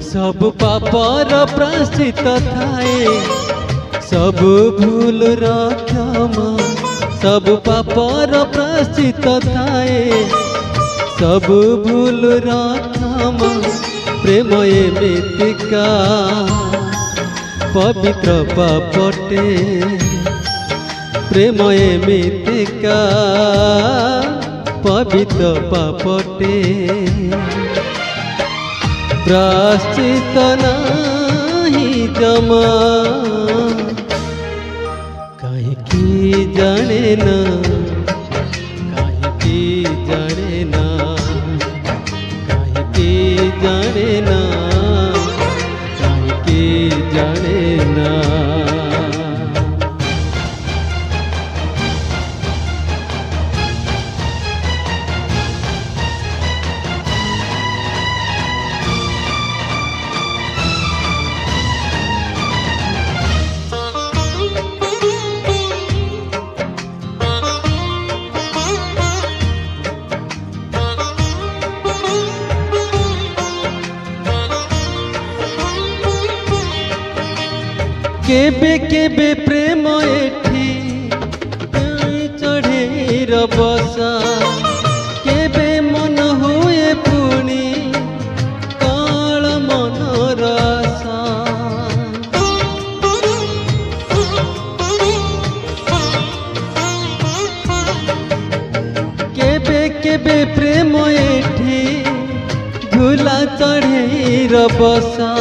सब पापर प्राश्चित थाए सब भूल क्षमा सब पापर प्राश्चित थाए सब भूल क्षमा प्रेम एमितिका पवित्र पापटे प्रेम एमितिका पवित्र पापटे प्राश्चित नाही जमा कहीं जाने ना कहीं जाने ना कहीं जाने ना कहीं जाने ना। केबे केबे प्रेम एठी चढ़े रबसा केबे मन हुए पुणी काल मन रसा केबे केबे प्रेम एठी झूला चढ़े रबसा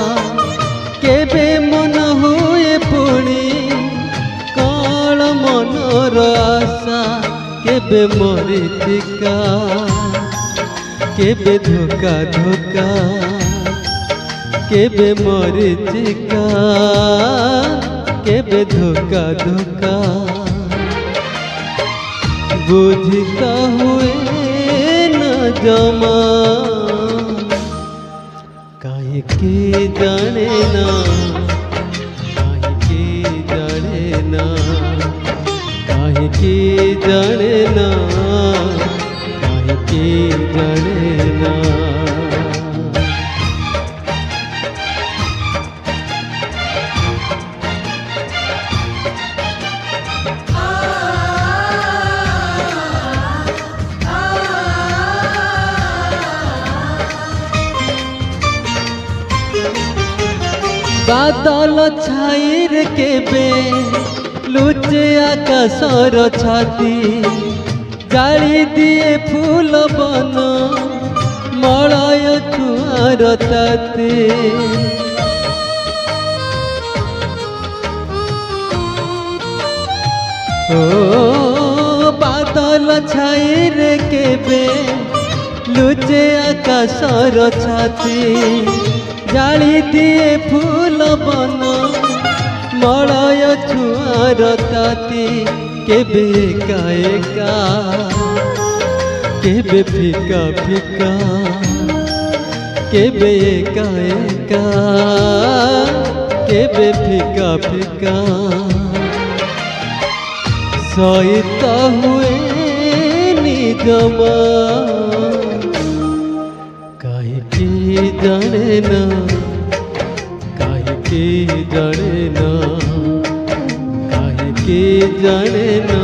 केबे मन हुए पुणी काल मन रसा केबे मरीचिका केबे धोका धोका केबे मरीचिका केबे धोका धोका बुझता हुए न जमा काहे के जाने ना काहे के जाने ना काहे के जाने ना काहे के जाने ना। बादल छाईर केबे लुचे आकाशर छाती जाली दिए फूल बन मलय छुआर ताते ओ बादल छाईर केबे लुचे आकाशर छाती जाली दिए फूल बन मलय छुआर ताती केबे एका एका केबे फिका फिका केबे एका एका केबे फिका फिका सहिता हुए निजमा काहे के जाने ना काहे के जाने ना काहे के जाने ना।